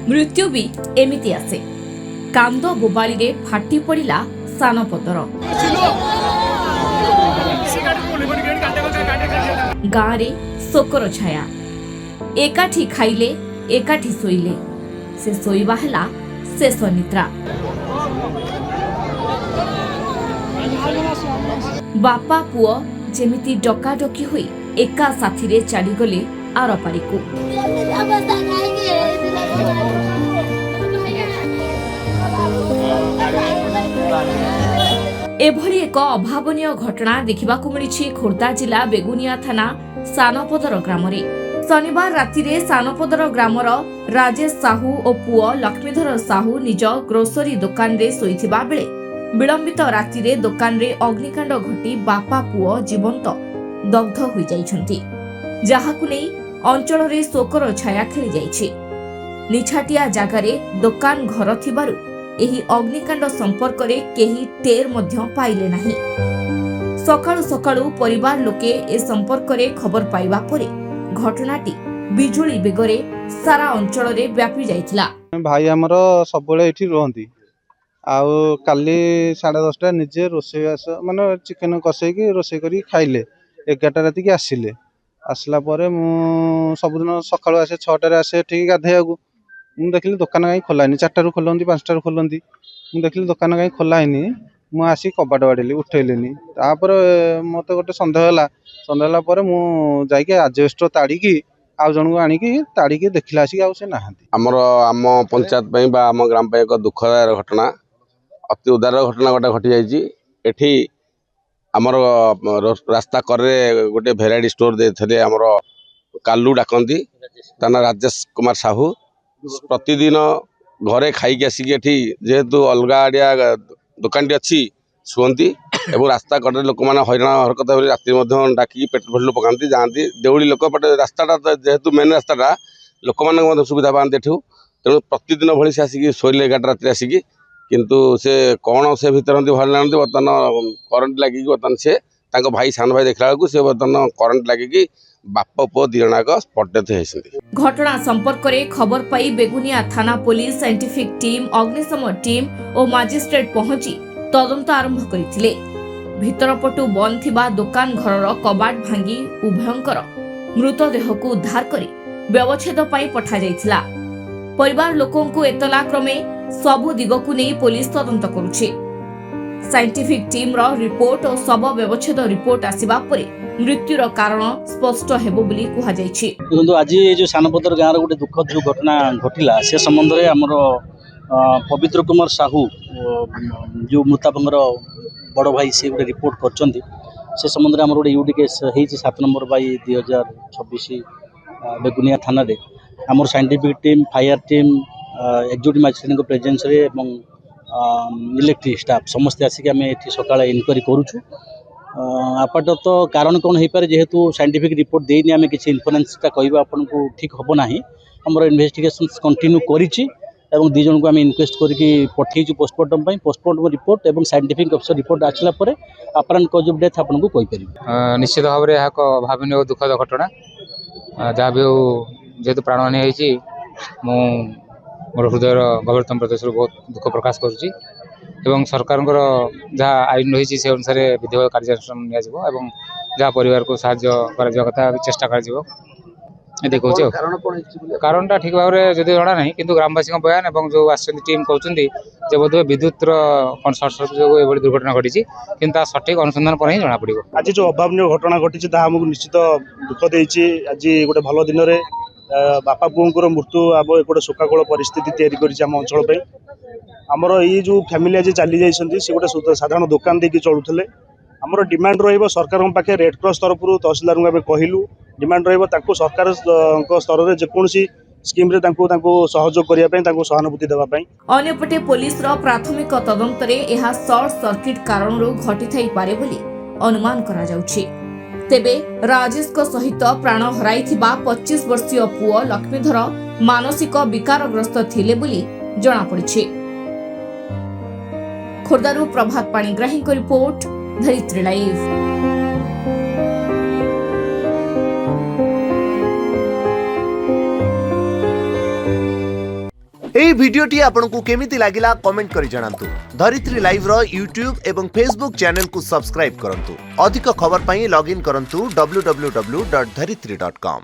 मृत्यु भी एमिति आसे। कांद बोबाली रे फाटी पड़िला सानपदर। गाँव रे शोकर छाया। एकाठी खाइले एकाठी शोइले। से शोइबा हेला शेष निद्रा। बापा पुओ जेमिति डकाडकी होई एका साथी रे चढ़ीगले आरपारी को। एभली एक अभावनीय घटना देखिबाकू मिलिछि खोर्धा जिला बेगुनिया थाना सानपदर ग्राम रे। शनिवार राति रे सानपदर ग्रामर राजेश साहू और पुओ लक्ष्मीधर साहू निज ग्रोसरी दुकान रे सोईथिबा बेले विलंबित राति रे दुकान रे अग्निकांड घटी बापा पुओ जीवंत दग्ध होई जाइछन्ति, जाहाकु नै अंचल रे शोकर छाया खेली जाइछि। निछाटिया जागारे दुकान घर थिबारु एही अग्निकांड संपर्क रे केही टेर मध्य पाइले नाही। सकाळु सकाळु परिवार लोके ए संपर्क रे खबर पाइबा परे घटनाटी बिजुली बेगरे सारा अंचल रे व्यापी जाइथिला। भाई हमर सबले एठी रहंती आउ काली 10:30 निजे रोषे माने चिकेन कसेकी रोषे करी खाइले 11टा राति की आसिले। आसला परे मु सबदिन सकाळु आसे 6टा रे आसे ठीक गाधैयाकू मु देखली दुकान काई खोलाइनी 4टा रु खोलंती 5टा रु खोलंती मु देखली दुकान काई खोलाइनी मु आसी कबाट बाडेली उठेलेनी तापर मते गोटे संदेह होला परे मु जाई के एडजस्टर ताड़ी की आउ जन को आनी की ताड़ी की देखला आसी आउ से नाहंती। आम पंचायत पई बा आम ग्राम पई एक दुखदायक घटना अति उदार घटना गोटे घटी जाइए। एठी आमर रास्ता करे गोटे भेराइटी स्टोर देते आमर कालू डाकती ता राजेश कुमार साहू प्रतिदिन घरे खाई आसिक जेहेतु अलग आड़िया दुकान टी अच्छी शुअती और रास्ता कड़े लोक मैंने हईराण हरकत राति डाकिकी पेट्रोल पकाती जाती देउड़ी लोक पटे रास्ताटा जेहेतु मेन रास्ताटा लोक मैंने सुविधा पाते एठू तेणु प्रतिदिन भली से आसिक शोले 11टा राति आसिक किंतु से कौन से भर बर्तमान करंट लगे बर्तमान से भाई सान भाई देखला बेलू से बर्तमान करंट लगे बाप पुओ दी जनाक स्पॉट डेथ होती। घटना संपर्क रे खबर पाई बेगुनिया थाना पुलिस साइंटिफिक टीम अग्निशम टीम और मजिस्ट्रेट पहुंची तदंत आरंभ करथिले। भितरपटु बंद थिबा दुकान घरर कबाट भांगी उभयंकर मृतदेह को उद्धार करी व्यवच्छेद पाई पठा जाइथिला। परिवार लोकों को एतला क्रमे सबु दिगकु नै पुलिस तदंत करुछि। साइंटिफिक टीम रो रिपोर्ट और शव व्यवच्छेद रिपोर्ट आसिबा परे मृत्युर कारण स्पष्ट हेबो बोली कुहा जाइछि। देखो आज ये जो सानपदर गाँव रो गोटे दुखद जो घटना घटिला से संबंध रे हमर पवित्र कुमार साहू जो मृतापंगर बड़ भाई से गोटे रिपोर्ट करचंती से संबंध रे हमर गोटे यूडी केस हेछि 7 नंबर बाई 2026 बेगुनिया थाना रे हमर scientific team fire team executive magistrate को प्रेजेंस रे एवं इलेक्ट्रिक स्टाफ समस्त आसिक आम ये सकाल इनक्वारी करूँ। आपातत कारण कौन हो पारे जेहेतु साइंटिफिक रिपोर्ट देनी आम किसी इन्फरेन्सटा कहवा आपन को ठीक हम ना आम इन्वेस्टिगेशन कंटिन्यू करी और दी जन को आम इनक्वेस्ट करके पठेचु पोस्टमार्टम रिपोर्ट और साइंटिफिक अफिसर रिपोर्ट आसला अपरांत कज ऑफ डेथ आपन को कहीपर। निश्चित भाव में यहाँ भावनीय दुखद घटना जहाँ भी जेहेतु प्राणहानि होती मोर हृदय गभीरतम प्रदेश बहुत दुख प्रकाश करुच्ची एवं सरकार जहाँ आईन रही से अनुसार विधिवत कार्यानुष्ठान जहाँ परिवार को साहाय्य कथा चेष्टा कर देखा कारणटा ठीक भाव में जदि जना ना कि ग्रामवासी बयान और जो आसती टीम कहते बोधे विद्युत सर्ट सर्किट जो दुर्घटना घटी कि सठिक अनुसंधान पर ही जना पड़ो। आज जो अभावनीय घटना घटी आमको निश्चित दुख देती। आज गोटे भल दिन में बापा पुओं मृत्यु आम गोटे शोकाकूल परिस्थिति या अंचल आमर ये जो फैमिली आज चली जाइए सी गोटे साधारण दुकान देकी चलुले आमर डिमांड सरकार पाखे रेड क्रॉस तरफ तहसीलदार को कहलु डिमांड सरकार स्तर में जेकोसी स्कीम रे सहयोग करने सहानुभूति देवाई। अन्यपटे पुलिस प्राथमिक तदंत रे एहा शॉर्ट सर्किट कारण घटी थाई पारे बोली अनुमान करा जाउछि। तेबे राजेश को सहित प्राण हराइथिबा 25 वर्षीय पुओ लक्ष्मीधर मानसिक विकारग्रस्त थिले बोली जणा पड़िछि। खोर्धारू प्रभात पाणिग्राही को रिपोर्ट धरित्री लाइव। एही भिडियोटी आपंक केमिति लागिला कमेंट करि जणांतु। धरित्री लाइव रो यूट्यूब एवं फेसबुक चैनल को सब्सक्राइब करंतु। अधिक खबर पई लॉगिन करंतु www.dharitri.com।